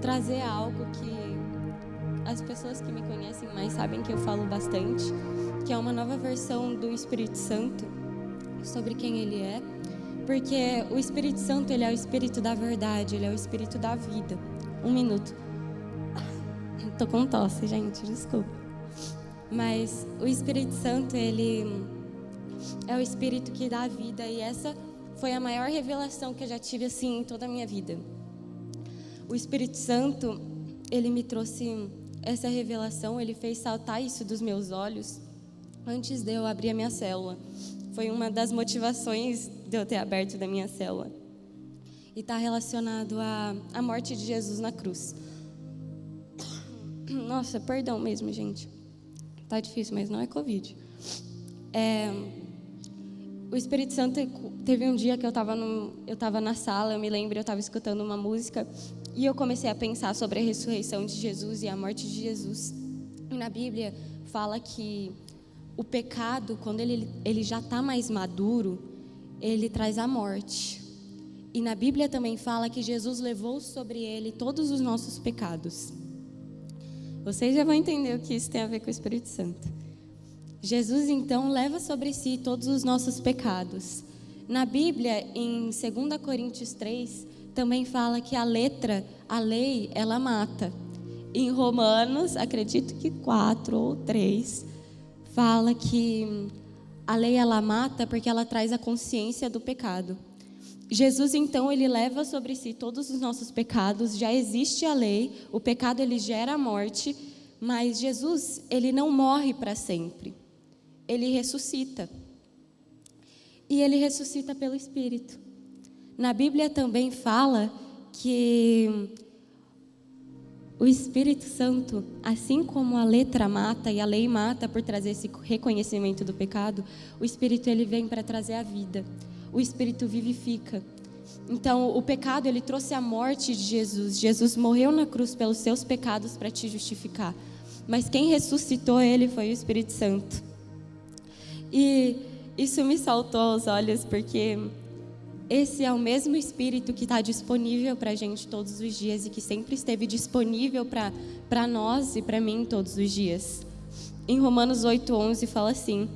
trazer algo que as pessoas que me conhecem mais sabem que eu falo bastante, que é uma nova versão do Espírito Santo, sobre quem ele é, porque o Espírito Santo, ele é o Espírito da verdade, ele é o Espírito da vida. Um minuto. Tô com tosse, gente, desculpa. Mas o Espírito Santo, ele é o Espírito que dá vida, e essa foi a maior revelação que eu já tive assim em toda a minha vida. O Espírito Santo, ele me trouxe essa revelação, ele fez saltar isso dos meus olhos antes de eu abrir a minha célula. Foi uma das motivações de eu ter aberto da minha célula. E está relacionado à morte de Jesus na cruz. Nossa, perdão mesmo, gente. Tá difícil, mas não é Covid. O Espírito Santo, teve um dia que eu estava na sala, eu me lembro, eu estava escutando uma música e eu comecei a pensar sobre a ressurreição de Jesus e a morte de Jesus. E na Bíblia fala que o pecado, quando ele já está mais maduro, ele traz a morte. E na Bíblia também fala que Jesus levou sobre ele todos os nossos pecados. Vocês já vão entender o que isso tem a ver com o Espírito Santo. Jesus, então, leva sobre si todos os nossos pecados. Na Bíblia, em 2 Coríntios 3, também fala que a lei, ela mata. Em Romanos, acredito que 4 ou 3, fala que a lei, ela mata porque ela traz a consciência do pecado. Jesus, então, ele leva sobre si todos os nossos pecados, já existe a lei, o pecado, ele gera a morte, mas Jesus, ele não morre para sempre, ele ressuscita. E ele ressuscita pelo Espírito. Na Bíblia também fala que o Espírito Santo, assim como a letra mata e a lei mata por trazer esse reconhecimento do pecado, o Espírito, ele vem para trazer a vida. O Espírito vivifica. Então, o pecado, ele trouxe a morte de Jesus. Jesus morreu na cruz pelos seus pecados para te justificar. Mas quem ressuscitou ele foi o Espírito Santo. E isso me saltou aos olhos, porque esse é o mesmo Espírito que está disponível para a gente todos os dias e que sempre esteve disponível para nós e para mim todos os dias. Em Romanos 8:11 fala assim: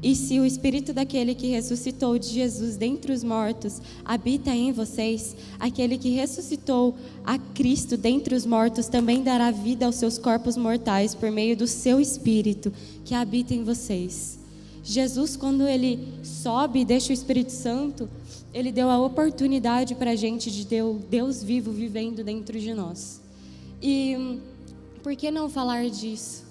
e se o Espírito daquele que ressuscitou de Jesus dentre os mortos habita em vocês, aquele que ressuscitou a Cristo dentre os mortos também dará vida aos seus corpos mortais por meio do seu Espírito que habita em vocês. Jesus, quando ele sobe e deixa o Espírito Santo, ele deu a oportunidade para a gente de Deus vivo vivendo dentro de nós. E por que não falar disso?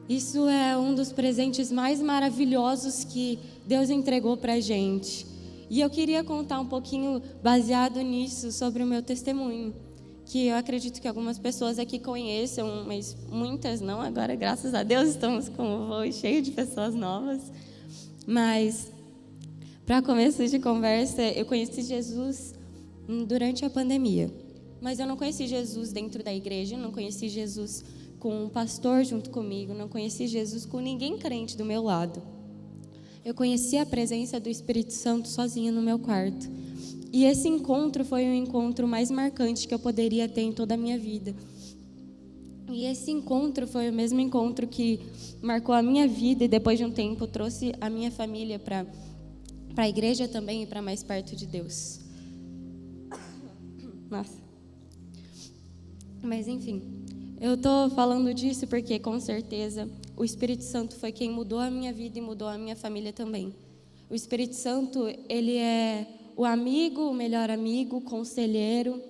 Isso é um dos presentes mais maravilhosos que Deus entregou para a gente. E eu queria contar um pouquinho, baseado nisso, sobre o meu testemunho, que eu acredito que algumas pessoas aqui conheçam, mas muitas não. Agora, graças a Deus, estamos com um voo cheio de pessoas novas. Mas, para começo de conversa, eu conheci Jesus durante a pandemia. Mas eu não conheci Jesus dentro da igreja, não conheci Jesus com um pastor junto comigo, não conheci Jesus com ninguém crente do meu lado. Eu conheci a presença do Espírito Santo sozinha no meu quarto. E esse encontro foi o encontro mais marcante que eu poderia ter em toda a minha vida. E esse encontro foi o mesmo encontro que marcou a minha vida e depois de um tempo trouxe a minha família para a igreja também e para mais perto de Deus. Nossa. Mas enfim, eu estou falando disso porque, com certeza, o Espírito Santo foi quem mudou a minha vida e mudou a minha família também. O Espírito Santo, ele é o amigo, o melhor amigo, o conselheiro,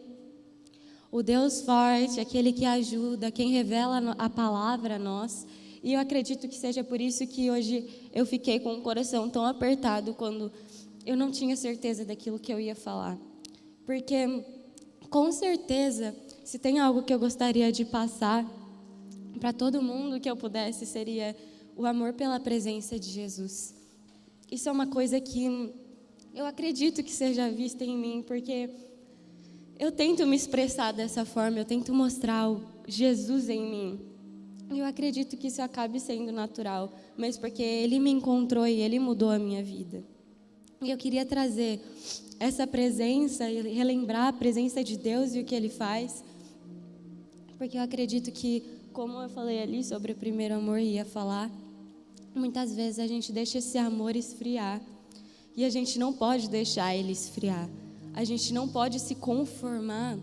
o Deus forte, aquele que ajuda, quem revela a palavra a nós. E eu acredito que seja por isso que hoje eu fiquei com o coração tão apertado quando eu não tinha certeza daquilo que eu ia falar. Porque, com certeza, se tem algo que eu gostaria de passar para todo mundo que eu pudesse, seria o amor pela presença de Jesus. Isso é uma coisa que eu acredito que seja vista em mim, porque eu tento me expressar dessa forma, eu tento mostrar o Jesus em mim. E eu acredito que isso acabe sendo natural, mas porque Ele me encontrou e Ele mudou a minha vida. E eu queria trazer essa presença e relembrar a presença de Deus e o que Ele faz, Porque eu acredito que, como eu falei ali sobre o primeiro amor e ia falar, muitas vezes a gente deixa esse amor esfriar. E a gente não pode deixar ele esfriar. A gente não pode se conformar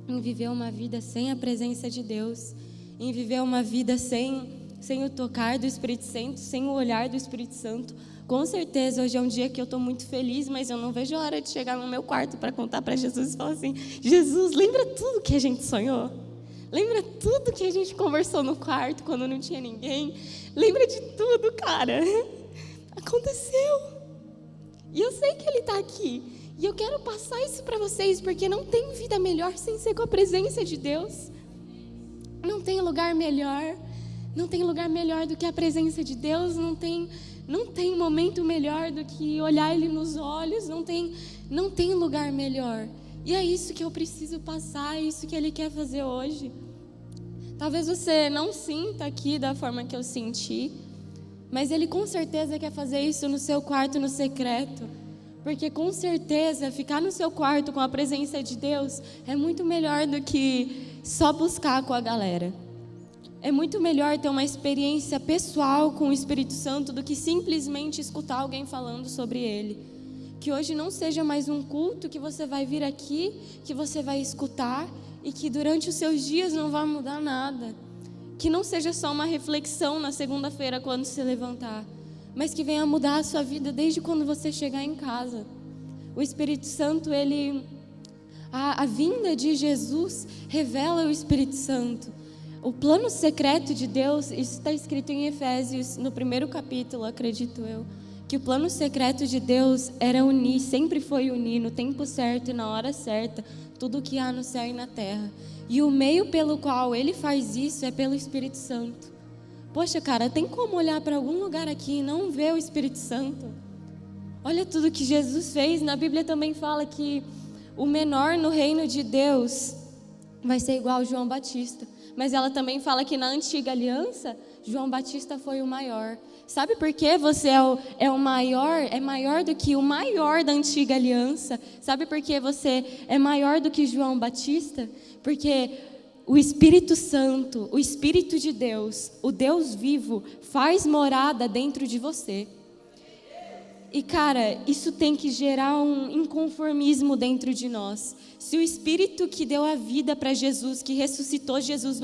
em viver uma vida sem a presença de Deus, em viver uma vida sem o tocar do Espírito Santo, sem o olhar do Espírito Santo. Com certeza, hoje é um dia que eu estou muito feliz, mas eu não vejo a hora de chegar no meu quarto para contar para Jesus e falar assim: Jesus, lembra tudo que a gente sonhou? Lembra tudo que a gente conversou no quarto quando não tinha ninguém? Lembra de tudo, cara? Aconteceu. E eu sei que Ele está aqui. E eu quero passar isso para vocês, porque não tem vida melhor sem ser com a presença de Deus. Não tem lugar melhor. Não tem lugar melhor do que a presença de Deus. Não tem momento melhor do que olhar Ele nos olhos. Não tem lugar melhor. E é isso que eu preciso passar, é isso que Ele quer fazer hoje. Talvez você não sinta aqui da forma que eu senti, mas Ele com certeza quer fazer isso no seu quarto, no secreto. Porque com certeza ficar no seu quarto com a presença de Deus é muito melhor do que só buscar com a galera. É muito melhor ter uma experiência pessoal com o Espírito Santo do que simplesmente escutar alguém falando sobre Ele. Que hoje não seja mais um culto que você vai vir aqui, que você vai escutar e que durante os seus dias não vai mudar nada. Que não seja só uma reflexão na segunda-feira quando se levantar, mas que venha mudar a sua vida desde quando você chegar em casa. O Espírito Santo, a vinda de Jesus revela o Espírito Santo. O plano secreto de Deus, isso está escrito em Efésios, no 1º capítulo, acredito eu, que o plano secreto de Deus era unir, sempre foi unir, no tempo certo e na hora certa, tudo o que há no céu e na terra. E o meio pelo qual Ele faz isso é pelo Espírito Santo. Poxa, cara, tem como olhar para algum lugar aqui e não ver o Espírito Santo? Olha tudo que Jesus fez. Na Bíblia também fala que o menor no reino de Deus vai ser igual a João Batista. Mas ela também fala que na antiga aliança, João Batista foi o maior. Sabe por que você é o maior? É maior do que o maior da antiga aliança. Sabe por que você é maior do que João Batista? Porque o Espírito Santo, o Espírito de Deus, o Deus vivo, faz morada dentro de você. E cara, isso tem que gerar um inconformismo dentro de nós. Se o Espírito que deu a vida para Jesus, que ressuscitou Jesus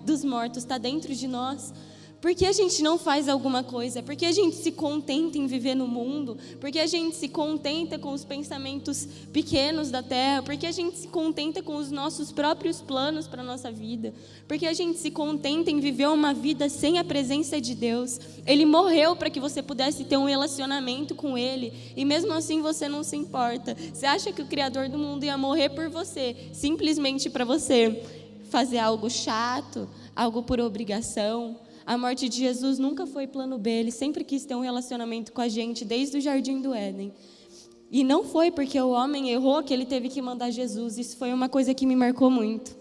dos mortos, está dentro de nós, por que a gente não faz alguma coisa? Por que a gente se contenta em viver no mundo? Por que a gente se contenta com os pensamentos pequenos da terra? Por que a gente se contenta com os nossos próprios planos para a nossa vida? Por que a gente se contenta em viver uma vida sem a presença de Deus? Ele morreu para que você pudesse ter um relacionamento com Ele, e mesmo assim você não se importa. Você acha que o Criador do mundo ia morrer por você, simplesmente para você fazer algo chato, algo por obrigação? A morte de Jesus nunca foi plano B, Ele sempre quis ter um relacionamento com a gente, desde o Jardim do Éden. E não foi porque o homem errou que Ele teve que mandar Jesus. Isso foi uma coisa que me marcou muito.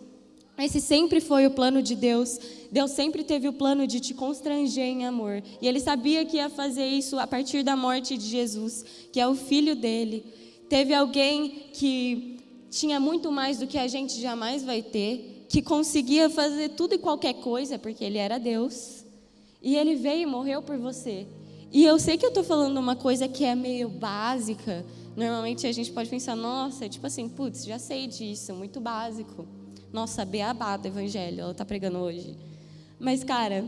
Esse sempre foi o plano de Deus. Deus sempre teve o plano de te constranger em amor. E Ele sabia que ia fazer isso a partir da morte de Jesus, que é o Filho dEle. Teve alguém que tinha muito mais do que a gente jamais vai ter, que conseguia fazer tudo e qualquer coisa, porque Ele era Deus. E Ele veio e morreu por você. E eu sei que eu estou falando uma coisa que é meio básica. Normalmente a gente pode pensar, nossa, tipo assim, putz, já sei disso, muito básico. Nossa, beabá do Evangelho, ela está pregando hoje. Mas, cara,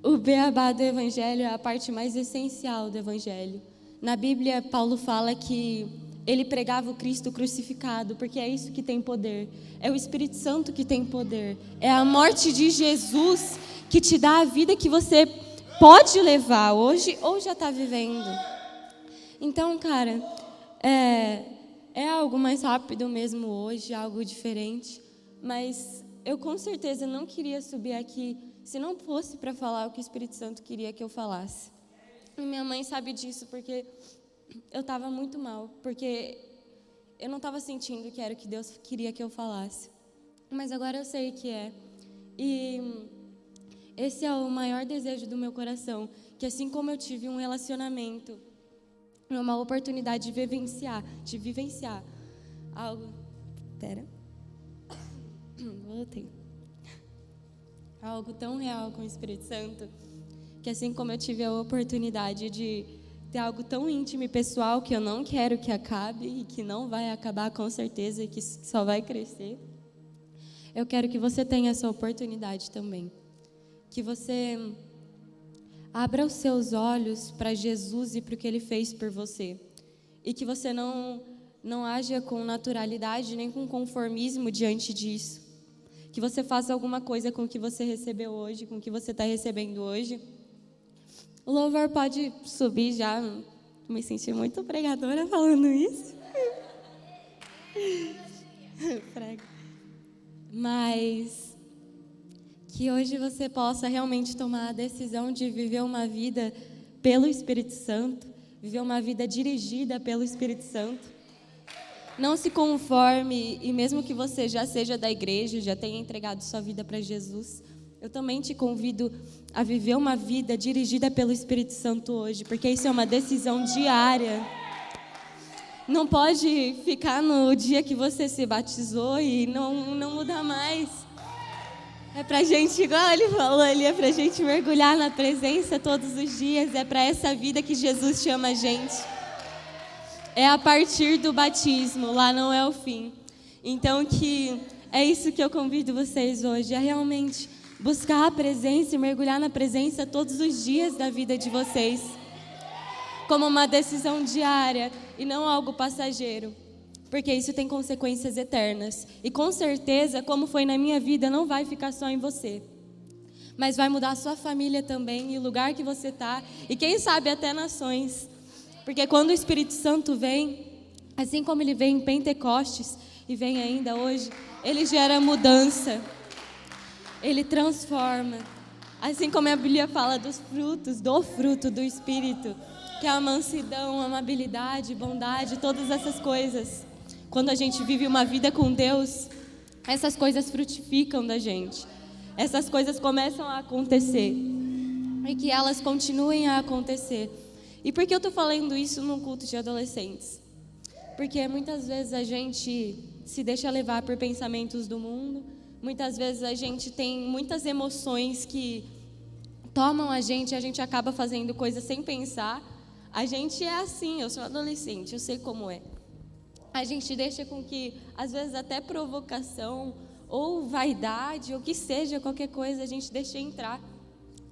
o beabá do Evangelho é a parte mais essencial do Evangelho. Na Bíblia, Paulo fala que Ele pregava o Cristo crucificado, porque é isso que tem poder. É o Espírito Santo que tem poder. É a morte de Jesus que te dá a vida que você pode levar hoje ou já está vivendo. Então, cara, é algo mais rápido mesmo hoje, algo diferente. Mas eu com certeza não queria subir aqui se não fosse para falar o que o Espírito Santo queria que eu falasse. E minha mãe sabe disso porque eu estava muito mal, porque eu não estava sentindo que era o que Deus queria que eu falasse. Mas agora eu sei que é. E esse é o maior desejo do meu coração, que assim como eu tive um relacionamento, uma oportunidade de vivenciar algo. Voltei. Algo tão real com o Espírito Santo, que assim como eu tive a oportunidade de ter algo tão íntimo e pessoal que eu não quero que acabe e que não vai acabar com certeza e que só vai crescer, eu quero que você tenha essa oportunidade também. Que você abra os seus olhos para Jesus e para o que Ele fez por você. E que você não haja com naturalidade nem com conformismo diante disso. Que você faça alguma coisa com o que você recebeu hoje, com o que você está recebendo hoje. O louvor pode subir já. Me senti muito pregadora falando isso. Mas que hoje você possa realmente tomar a decisão de viver uma vida pelo Espírito Santo, viver uma vida dirigida pelo Espírito Santo. Não se conforme, e mesmo que você já seja da igreja, já tenha entregado sua vida para Jesus, eu também te convido a viver uma vida dirigida pelo Espírito Santo hoje, porque isso é uma decisão diária. Não pode ficar no dia que você se batizou e não mudar mais. É pra gente, igual ele falou ali, é pra gente mergulhar na presença todos os dias. É pra essa vida que Jesus chama a gente. É a partir do batismo, lá não é o fim. Então que é isso que eu convido vocês hoje, é realmente buscar a presença e mergulhar na presença todos os dias da vida de vocês. Como uma decisão diária e não algo passageiro, porque isso tem consequências eternas. E com certeza, como foi na minha vida, não vai ficar só em você, mas vai mudar a sua família também, e o lugar que você está, e quem sabe até nações. Porque quando o Espírito Santo vem, assim como ele vem em Pentecostes, e vem ainda hoje, ele gera mudança, ele transforma. Assim como a Bíblia fala dos frutos, do fruto do Espírito, que é a mansidão, a amabilidade, bondade, todas essas coisas. Quando a gente vive uma vida com Deus, essas coisas frutificam da gente. Essas coisas começam a acontecer. E que elas continuem a acontecer. E por que eu estou falando isso num culto de adolescentes? Porque muitas vezes a gente se deixa levar por pensamentos do mundo. Muitas vezes a gente tem muitas emoções que tomam a gente acaba fazendo coisas sem pensar. A gente é assim, eu sou adolescente, eu sei como é. A gente deixa com que, às vezes, até provocação, ou vaidade, ou que seja, qualquer coisa, a gente deixa entrar.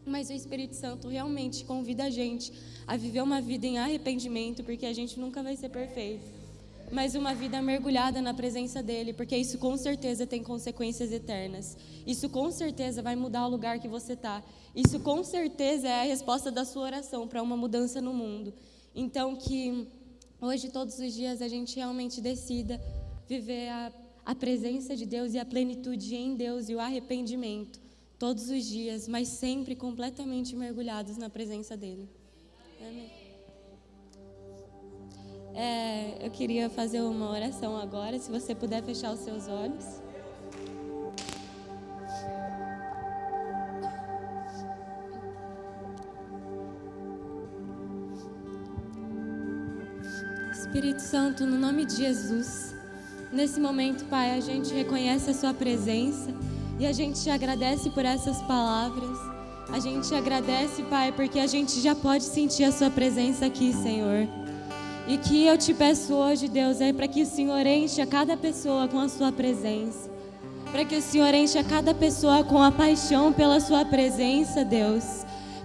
Mas o Espírito Santo realmente convida a gente a viver uma vida em arrependimento, porque a gente nunca vai ser perfeito. Mas uma vida mergulhada na presença dEle, porque isso com certeza tem consequências eternas. Isso com certeza vai mudar o lugar que você está. Isso com certeza é a resposta da sua oração para uma mudança no mundo. Então que hoje, todos os dias, a gente realmente decida viver a presença de Deus e a plenitude em Deus e o arrependimento. Todos os dias, mas sempre completamente mergulhados na presença dEle. Amém. Eu queria fazer uma oração agora, se você puder fechar os seus olhos. Espírito Santo, no nome de Jesus, nesse momento, Pai, a gente reconhece a Sua presença e a gente te agradece por essas palavras. A gente te agradece, Pai, porque a gente já pode sentir a Sua presença aqui, Senhor. E que eu te peço hoje, Deus, é para que o Senhor enche a cada pessoa com a Sua presença. Para que o Senhor enche a cada pessoa com a paixão pela Sua presença, Deus.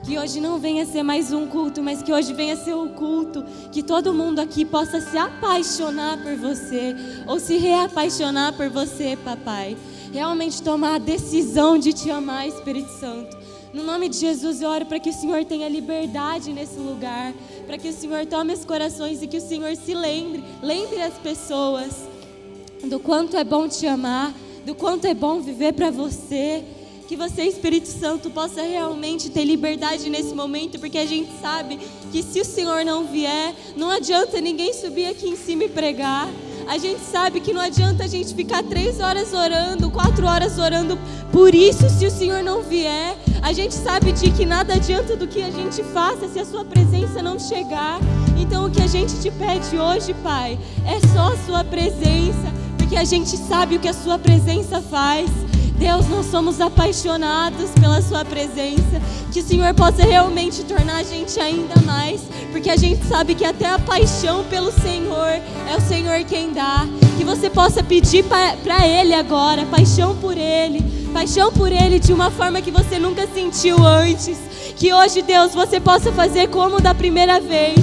Que hoje não venha ser mais um culto, mas que hoje venha ser um culto que todo mundo aqui possa se apaixonar por você, ou se reapaixonar por você, papai. Realmente tomar a decisão de te amar, Espírito Santo. No nome de Jesus, eu oro para que o Senhor tenha liberdade nesse lugar, para que o Senhor tome os corações e que o Senhor se lembre as pessoas do quanto é bom te amar, do quanto é bom viver para você. Que você, Espírito Santo, possa realmente ter liberdade nesse momento, porque a gente sabe que se o Senhor não vier, não adianta ninguém subir aqui em cima e pregar. A gente sabe que não adianta a gente ficar 3 horas orando, 4 horas orando por isso, se o Senhor não vier. A gente sabe de que nada adianta do que a gente faça se a Sua presença não chegar. Então o que a gente te pede hoje, Pai, é só a Sua presença, porque a gente sabe o que a sua presença faz. Deus, nós somos apaixonados pela sua presença. Que o Senhor possa realmente tornar a gente ainda mais, porque a gente sabe que até a paixão pelo Senhor é o Senhor quem dá. Que você possa pedir para Ele agora, paixão por Ele de uma forma que você nunca sentiu antes. Que hoje, Deus, você possa fazer como da primeira vez.